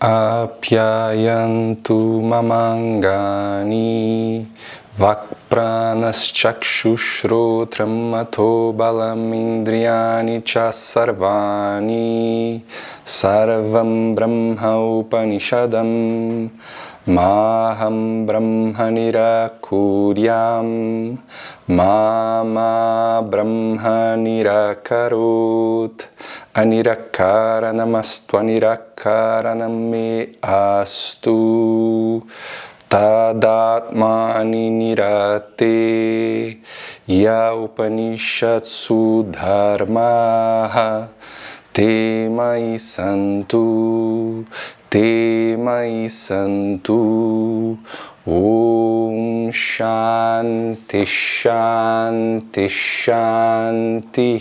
Apyayantu mamangani Vakpranaschakshushrotam ato balam indriyani cha sarvani Sarvam brahma upanishadam Maham brahma nirakuryam Mama brahma nirakarut Anirakaranamastu anirakaranam me astu Tadatmani nirate ya upanishatsu dharmaha temai santu Om Shanti Shanti Shanti.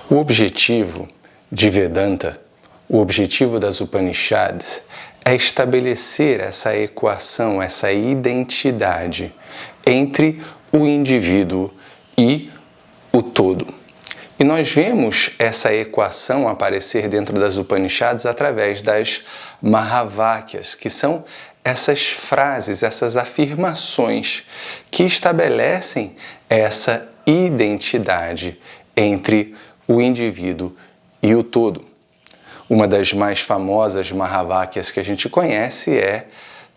O objetivo de Vedanta, o objetivo das Upanishads, é estabelecer essa equação, essa identidade entre o indivíduo e o todo. E nós vemos essa equação aparecer dentro das Upanishads através das Mahavakyas, que são essas frases, essas afirmações que estabelecem essa identidade entre o indivíduo e o todo. Uma das mais famosas Mahavakyas que a gente conhece é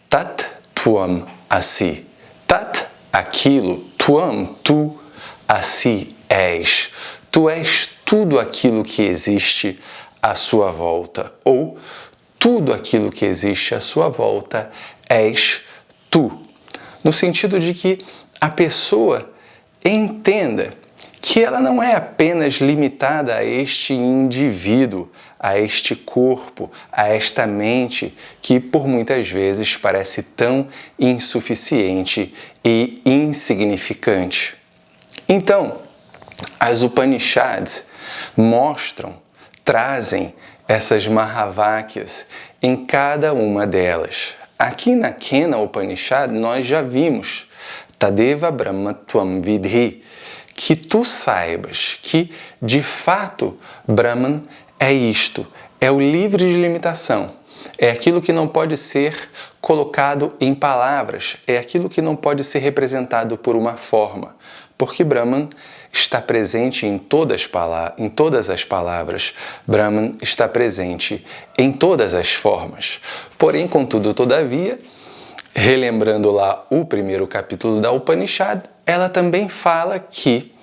Tat Tvam Asi. Tat, aquilo, Tvam, tu, Asi, és. Tu és tudo aquilo que existe à sua volta. Ou tudo aquilo que existe à sua volta és tu. No sentido de que a pessoa entenda que ela não é apenas limitada a este indivíduo, a este corpo, a esta mente que por muitas vezes parece tão insuficiente e insignificante. Então, as Upanishads mostram, trazem essas Mahavakyas em cada uma delas. Aqui na Kena Upanishad nós já vimos Tadeva Brahma Tvam Vidhi, que tu saibas que, de fato, Brahman é isto, é o livre de limitação, é aquilo que não pode ser colocado em palavras, é aquilo que não pode ser representado por uma forma, porque Brahman está presente em todas as palavras, Brahman está presente em todas as formas. Porém, contudo, todavia, relembrando lá o primeiro capítulo da Upanishad, ela também fala que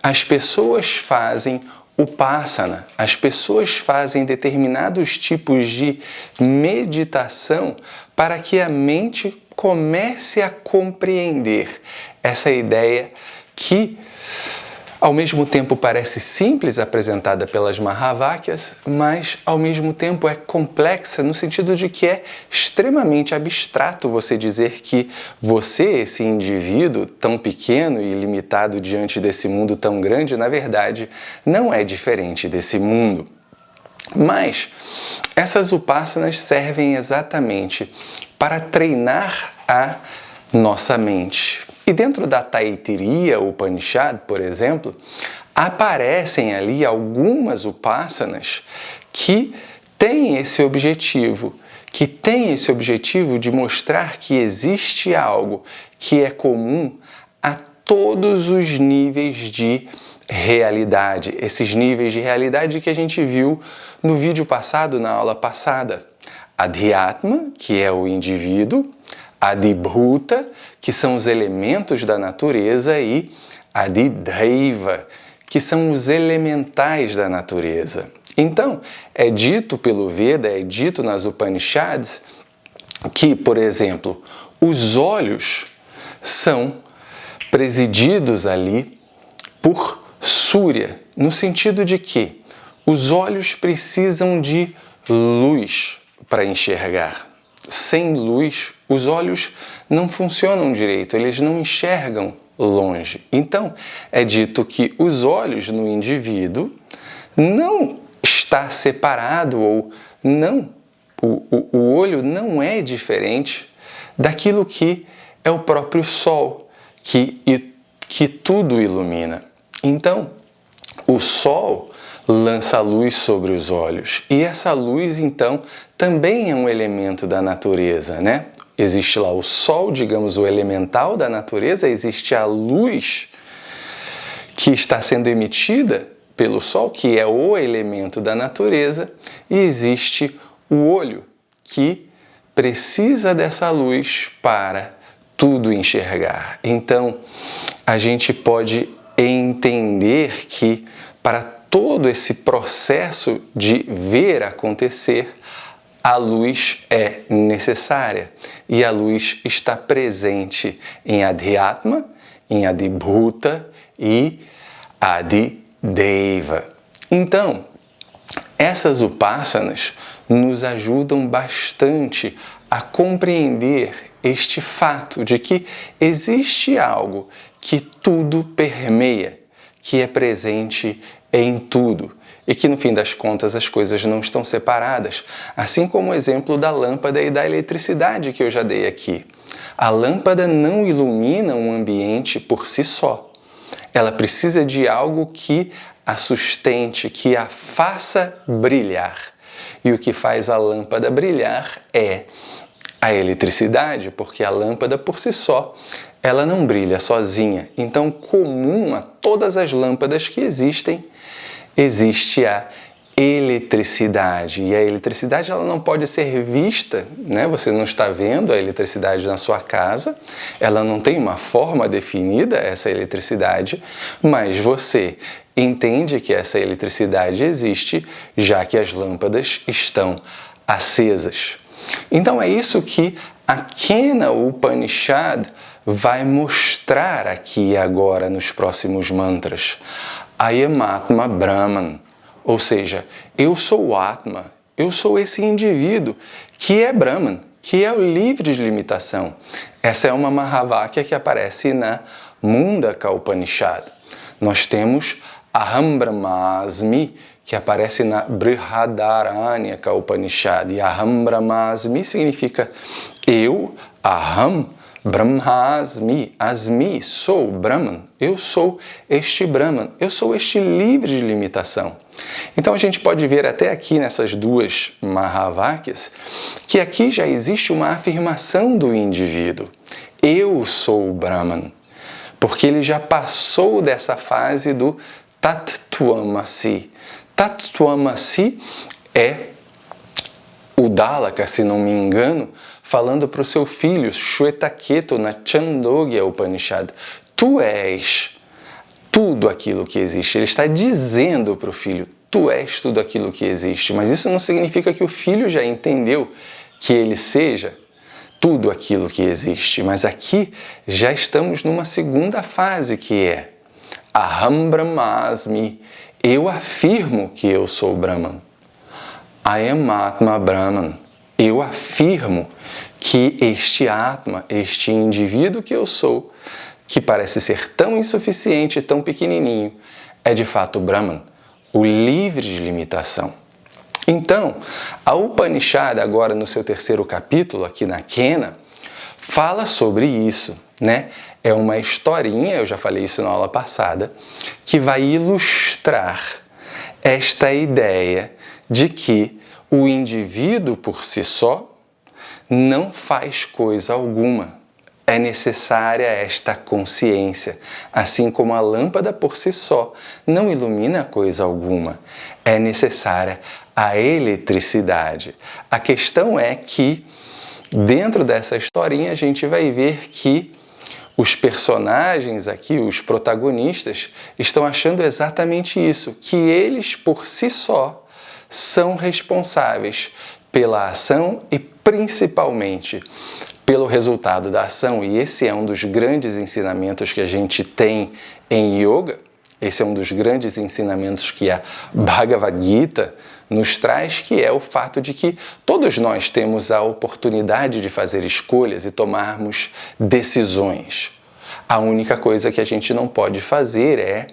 as pessoas fazem upasana, as pessoas fazem determinados tipos de meditação para que a mente comece a compreender essa ideia que, ao mesmo tempo, parece simples apresentada pelas Mahavakyas, mas, ao mesmo tempo, é complexa no sentido de que é extremamente abstrato você dizer que você, esse indivíduo tão pequeno e limitado diante desse mundo tão grande, na verdade, não é diferente desse mundo. Mas essas upasanas servem exatamente para treinar a nossa mente. E dentro da Taittiriya Upanishad, por exemplo, aparecem ali algumas upasanas que têm esse objetivo, de mostrar que existe algo que é comum a todos os níveis de realidade, esses níveis de realidade que a gente viu no vídeo passado, na aula passada. Adhyatma, que é o indivíduo, Adibhuta, que são os elementos da natureza, e Adidaiva, que são os elementais da natureza. Então, é dito pelo Veda, é dito nas Upanishads, que, por exemplo, os olhos são presididos ali por Surya, no sentido de que os olhos precisam de luz para enxergar. Sem luz, os olhos não funcionam direito, eles não enxergam longe. Então, é dito que os olhos no indivíduo não está separado ou não, o olho não é diferente daquilo que é o próprio Sol, que tudo ilumina. Então, O sol lança luz sobre os olhos e essa luz, então, também é um elemento da natureza, né? Existe lá o sol, digamos, o elemental da natureza, existe a luz que está sendo emitida pelo sol, que é o elemento da natureza, e existe o olho, que precisa dessa luz para tudo enxergar. Então, a gente pode entender que para todo esse processo de ver acontecer, a luz é necessária e a luz está presente em Adhyatma, em Adibhuta e Adideva. Então, essas upassanas nos ajudam bastante a compreender este fato de que existe algo que tudo permeia, que é presente em tudo e que no fim das contas as coisas não estão separadas, assim como o exemplo da lâmpada e da eletricidade que eu já dei aqui. A lâmpada não ilumina um ambiente por si só. Ela precisa de algo que a sustente, que a faça brilhar. E o que faz a lâmpada brilhar é a eletricidade, porque a lâmpada por si só, ela não brilha sozinha. Então, comum a todas as lâmpadas que existem, existe a eletricidade. E a eletricidade ela não pode ser vista, né? Você não está vendo a eletricidade na sua casa, ela não tem uma forma definida, essa eletricidade, mas você entende que essa eletricidade existe, já que as lâmpadas estão acesas. Então é isso que a Kena Upanishad vai mostrar aqui e agora nos próximos mantras. Ayam Atma Brahman, ou seja, eu sou o Atma, eu sou esse indivíduo que é Brahman, que é o livre de limitação. Essa é uma Mahavakya que aparece na Mundaka Upanishad. Nós temos Aham Brahmasmi, que aparece na Brihadaranyaka Upanishad. E Aham Brahmasmi significa eu, Aham Brahmasmi, Asmi, sou Brahman, eu sou este Brahman, eu sou este livre de limitação. Então a gente pode ver até aqui nessas duas Mahavakyas que aqui já existe uma afirmação do indivíduo. Eu sou Brahman, porque ele já passou dessa fase do Tat Twamasi. Tat Twamasi é o Dalaka, se não me engano, falando para o seu filho, Shwetaketu, na Chandogya Upanishad, tu és tudo aquilo que existe. Ele está dizendo para o filho, tu és tudo aquilo que existe. Mas isso não significa que o filho já entendeu que ele seja tudo aquilo que existe. Mas aqui já estamos numa segunda fase que é Aham Brahmasmi, eu afirmo que eu sou Brahman. Ayam Atma Brahman, eu afirmo que este Atma, este indivíduo que eu sou, que parece ser tão insuficiente, tão pequenininho, é de fato Brahman, o livre de limitação. Então, a Upanishad, agora no seu terceiro capítulo, aqui na Kena, fala sobre isso, né? É uma historinha, eu já falei isso na aula passada, que vai ilustrar esta ideia de que o indivíduo por si só não faz coisa alguma. É necessária esta consciência, assim como a lâmpada por si só não ilumina coisa alguma. É necessária a eletricidade. A questão é que, dentro dessa historinha, a gente vai ver que os personagens aqui, os protagonistas, estão achando exatamente isso, que eles por si só são responsáveis pela ação e principalmente pelo resultado da ação. E esse é um dos grandes ensinamentos que a gente tem em yoga. Esse é um dos grandes ensinamentos que a Bhagavad Gita nos traz, que é o fato de que todos nós temos a oportunidade de fazer escolhas e tomarmos decisões. A única coisa que a gente não pode fazer é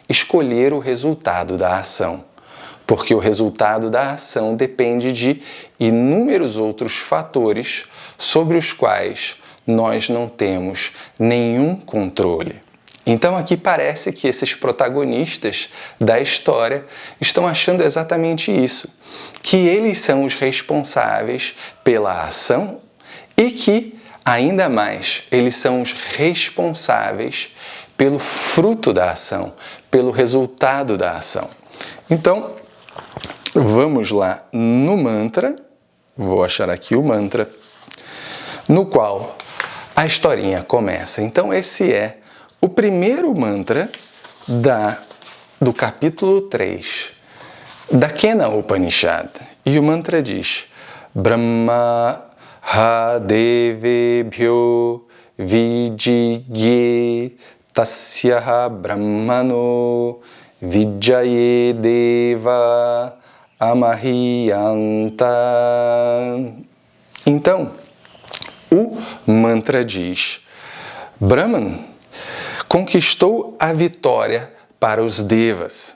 escolher o resultado da ação, porque o resultado da ação depende de inúmeros outros fatores sobre os quais nós não temos nenhum controle. Então aqui parece que esses protagonistas da história estão achando exatamente isso, que eles são os responsáveis pela ação e que, ainda mais, eles são os responsáveis pelo fruto da ação, pelo resultado da ação. Então, vamos lá no mantra, vou achar aqui o mantra, no qual a historinha começa. Então, esse é o primeiro mantra do capítulo 3 da Kena Upanishad. E o mantra diz: Brahma ha devebhyo vijigye tasyaha brahmano vijaye deva amahiyanta. Então, o mantra diz: Brahman conquistou a vitória para os devas.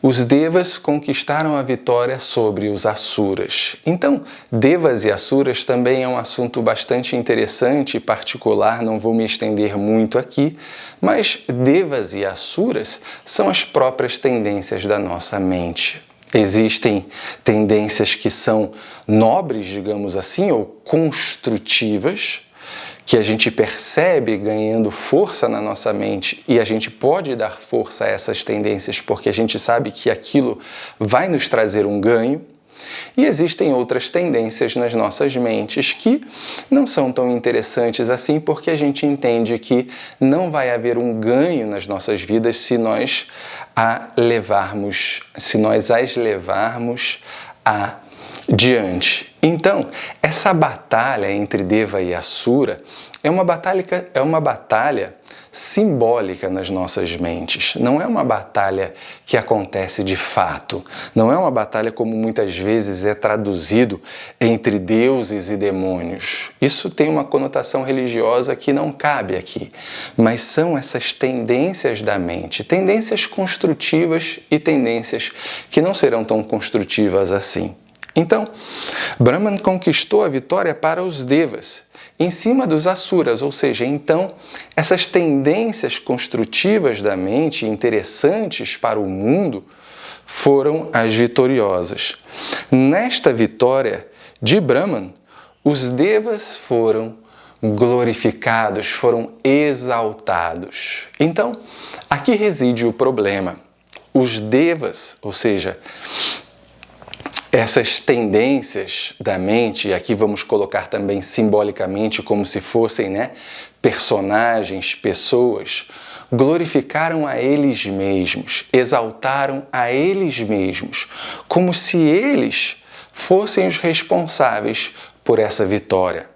Os devas conquistaram a vitória sobre os asuras. Então, devas e asuras também é um assunto bastante interessante e particular, não vou me estender muito aqui, mas devas e asuras são as próprias tendências da nossa mente. Existem tendências que são nobres, digamos assim, ou construtivas, que a gente percebe ganhando força na nossa mente e a gente pode dar força a essas tendências porque a gente sabe que aquilo vai nos trazer um ganho. E existem outras tendências nas nossas mentes que não são tão interessantes assim porque a gente entende que não vai haver um ganho nas nossas vidas se nós as levarmos adiante. Então, essa batalha entre Deva e Asura é uma batalha simbólica nas nossas mentes. Não é uma batalha que acontece de fato. Não é uma batalha como muitas vezes é traduzido entre deuses e demônios. Isso tem uma conotação religiosa que não cabe aqui. Mas são essas tendências da mente, tendências construtivas e tendências que não serão tão construtivas assim. Então, Brahman conquistou a vitória para os devas, em cima dos asuras, ou seja, então, essas tendências construtivas da mente, interessantes para o mundo, foram as vitoriosas. Nesta vitória de Brahman, os devas foram glorificados, foram exaltados. Então, aqui reside o problema. Os devas, ou seja, essas tendências da mente, e aqui vamos colocar também simbolicamente como se fossem, personagens, pessoas, glorificaram a eles mesmos, exaltaram a eles mesmos, como se eles fossem os responsáveis por essa vitória.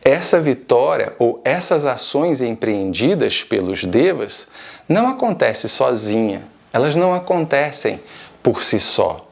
Essa vitória ou essas ações empreendidas pelos devas não acontecem sozinha, elas não acontecem por si só.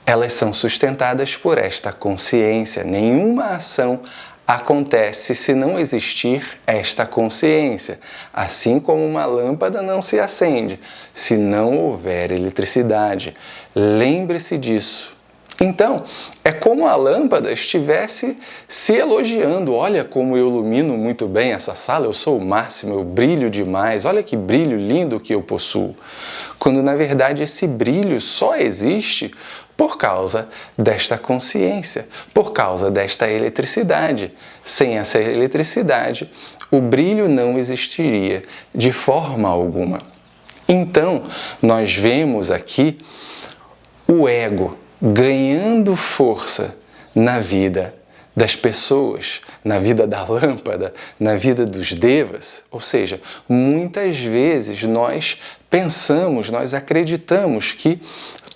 Elas são sustentadas por esta consciência. Nenhuma ação acontece se não existir esta consciência. Assim como uma lâmpada não se acende se não houver eletricidade. Lembre-se disso. Então, é como a lâmpada estivesse se elogiando. Olha como eu ilumino muito bem essa sala, eu sou o máximo, eu brilho demais, olha que brilho lindo que eu possuo. Quando, na verdade, esse brilho só existe por causa desta consciência, por causa desta eletricidade. Sem essa eletricidade, o brilho não existiria de forma alguma. Então, nós vemos aqui o ego ganhando força na vida das pessoas, na vida da lâmpada, na vida dos devas. Ou seja, muitas vezes nós pensamos, nós acreditamos que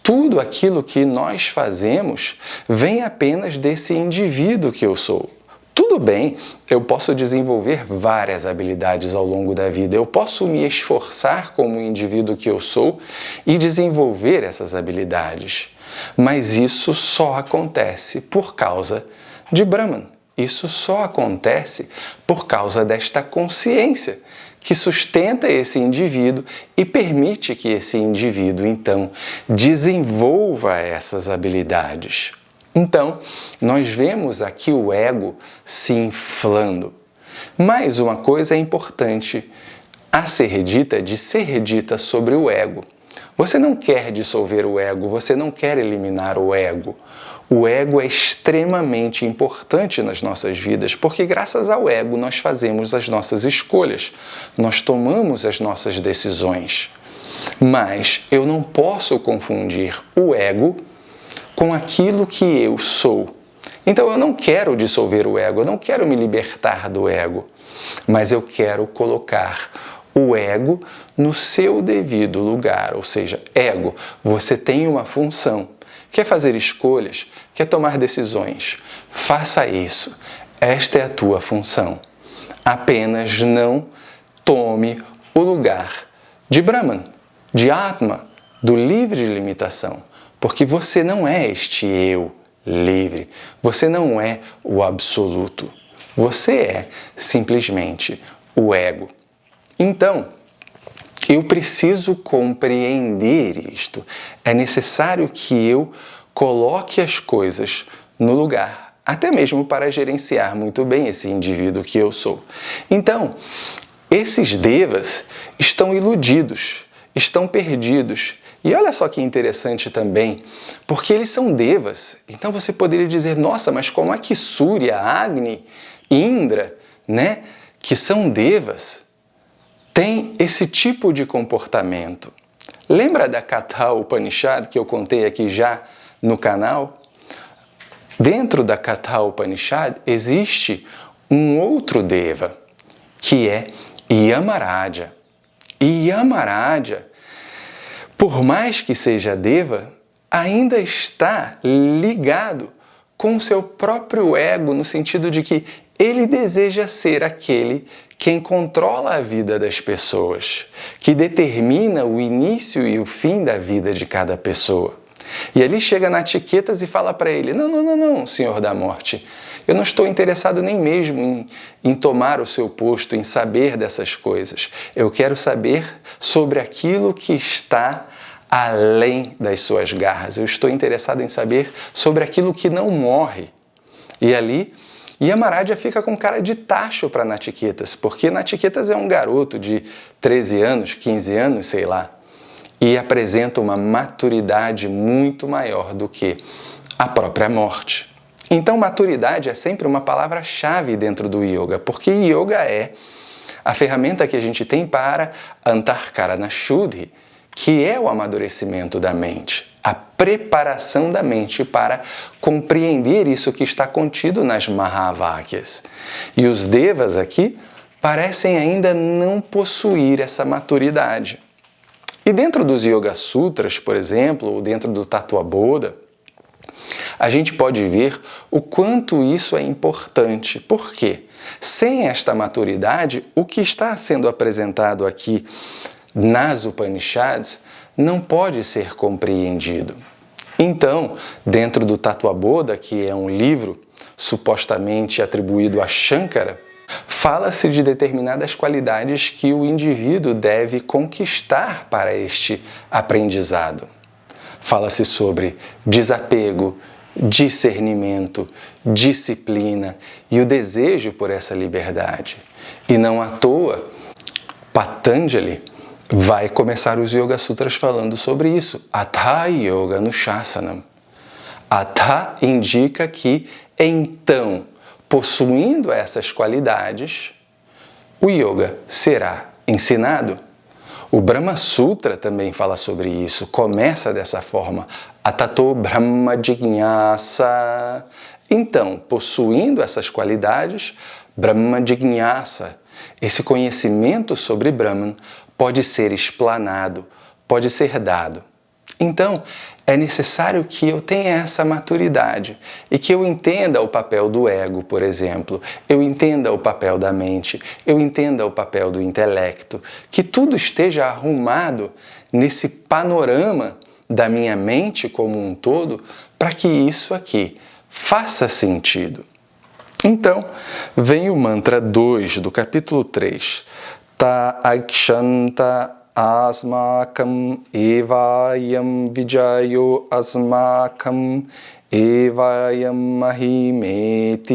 tudo aquilo que nós fazemos vem apenas desse indivíduo que eu sou. Tudo bem, eu posso desenvolver várias habilidades ao longo da vida, eu posso me esforçar como indivíduo que eu sou e desenvolver essas habilidades. Mas isso só acontece por causa de Brahman. Isso só acontece por causa desta consciência que sustenta esse indivíduo e permite que esse indivíduo, então, desenvolva essas habilidades. Então, nós vemos aqui o ego se inflando. Mas uma coisa é importante a ser dita sobre o ego. Você não quer dissolver o ego, você não quer eliminar o ego. O ego é extremamente importante nas nossas vidas, porque graças ao ego nós fazemos as nossas escolhas, nós tomamos as nossas decisões. Mas eu não posso confundir o ego com aquilo que eu sou. Então eu não quero dissolver o ego, eu não quero me libertar do ego, mas eu quero colocar o ego no seu devido lugar. Ou seja, ego, você tem uma função. Quer fazer escolhas? Quer tomar decisões? Faça isso. Esta é a tua função. Apenas não tome o lugar de Brahman, de Atma, do livre de limitação. Porque você não é este eu livre. Você não é o absoluto. Você é simplesmente o ego. Então, eu preciso compreender isto. É necessário que eu coloque as coisas no lugar, até mesmo para gerenciar muito bem esse indivíduo que eu sou. Então, esses devas estão iludidos, estão perdidos. E olha só que interessante também, porque eles são devas. Então você poderia dizer, nossa, mas como é que Surya, Agni, Indra, né, que são devas, tem esse tipo de comportamento? Lembra da Katha Upanishad que eu contei aqui já no canal? Dentro da Katha Upanishad existe um outro deva, que é Yamaraja. E Yamaraja, por mais que seja deva, ainda está ligado com o seu próprio ego, no sentido de que ele deseja ser aquele quem controla a vida das pessoas, que determina o início e o fim da vida de cada pessoa. E ali chega Nachiquetas e fala para ele, não, Senhor da Morte, eu não estou interessado nem mesmo em tomar o seu posto, em saber dessas coisas. Eu quero saber sobre aquilo que está além das suas garras. Eu estou interessado em saber sobre aquilo que não morre. E ali, Yamaraja fica com cara de tacho para Nachiquetas, porque Nachiquetas é um garoto de 13 anos, 15 anos, sei lá, e apresenta uma maturidade muito maior do que a própria morte. Então, maturidade é sempre uma palavra-chave dentro do yoga, porque yoga é a ferramenta que a gente tem para Antarkarana Shuddhi, que é o amadurecimento da mente, a preparação da mente para compreender isso que está contido nas Mahavakyas. E os devas aqui parecem ainda não possuir essa maturidade. E dentro dos Yoga Sutras, por exemplo, ou dentro do Tattva-bodha, a gente pode ver o quanto isso é importante. Por quê? Sem esta maturidade, o que está sendo apresentado aqui nas Upanishads não pode ser compreendido. Então, dentro do Tattva-bodha, que é um livro supostamente atribuído a Shankara, fala-se de determinadas qualidades que o indivíduo deve conquistar para este aprendizado. Fala-se sobre desapego, discernimento, disciplina e o desejo por essa liberdade. E não à toa, Patanjali vai começar os Yoga Sutras falando sobre isso. Atha Yoga Anushasanam. Atha indica que, então, possuindo essas qualidades, o yoga será ensinado. O Brahma Sutra também fala sobre isso, começa dessa forma, Atato Brahma Jignasa. Então, possuindo essas qualidades, Brahma Jignasa, esse conhecimento sobre Brahman, pode ser explanado, pode ser dado. Então, é necessário que eu tenha essa maturidade e que eu entenda o papel do ego, por exemplo, eu entenda o papel da mente, eu entenda o papel do intelecto, que tudo esteja arrumado nesse panorama da minha mente como um todo, para que isso aqui faça sentido. Então, vem o mantra 2 do capítulo 3. Ta akshanta asmakam evayam vijayo asmakam evayam mahimeti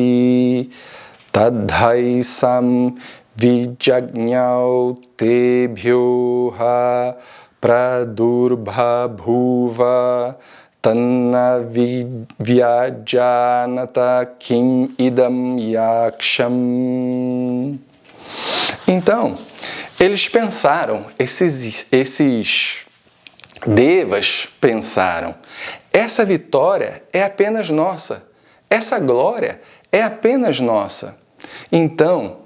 tadhaisam Vijagnyau tebhyoha pradurbhabhuva tanna vyajanata kim idam yaksham. Então, eles pensaram, esses devas pensaram, essa vitória é apenas nossa, essa glória é apenas nossa. Então,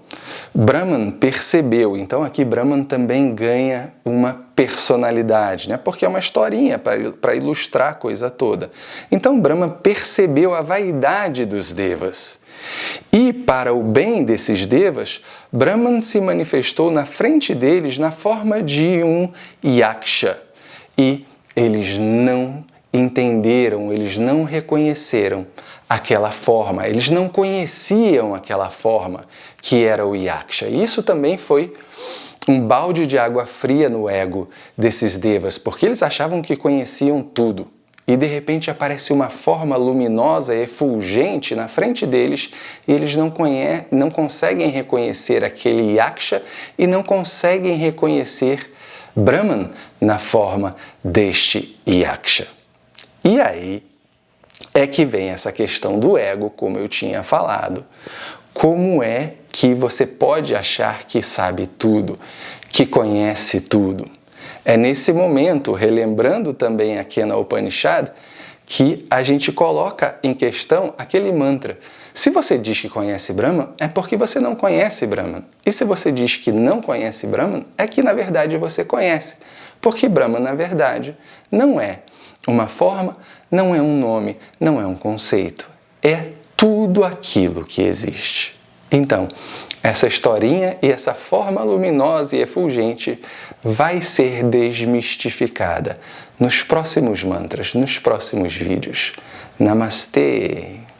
Brahman percebeu, então aqui Brahman também ganha uma personalidade, né? Porque é uma historinha para ilustrar a coisa toda. Então Brahman percebeu a vaidade dos devas. E para o bem desses devas, Brahman se manifestou na frente deles na forma de um yaksha. E eles não entenderam, eles não reconheceram aquela forma, eles não conheciam aquela forma que era o yaksha. E isso também foi um balde de água fria no ego desses devas, porque eles achavam que conheciam tudo. E de repente aparece uma forma luminosa e efulgente na frente deles e eles não conseguem reconhecer aquele yaksha e não conseguem reconhecer Brahman na forma deste yaksha. E aí é que vem essa questão do ego, como eu tinha falado. Como é que você pode achar que sabe tudo, que conhece tudo? É nesse momento, relembrando também aqui na Upanishad, que a gente coloca em questão aquele mantra. Se você diz que conhece Brahman, é porque você não conhece Brahman. E se você diz que não conhece Brahman, é que na verdade você conhece. Porque Brahman, na verdade, não é uma forma, não é um nome, não é um conceito. É tudo aquilo que existe. Então, essa historinha e essa forma luminosa e efulgente vai ser desmistificada nos próximos mantras, nos próximos vídeos. Namastê!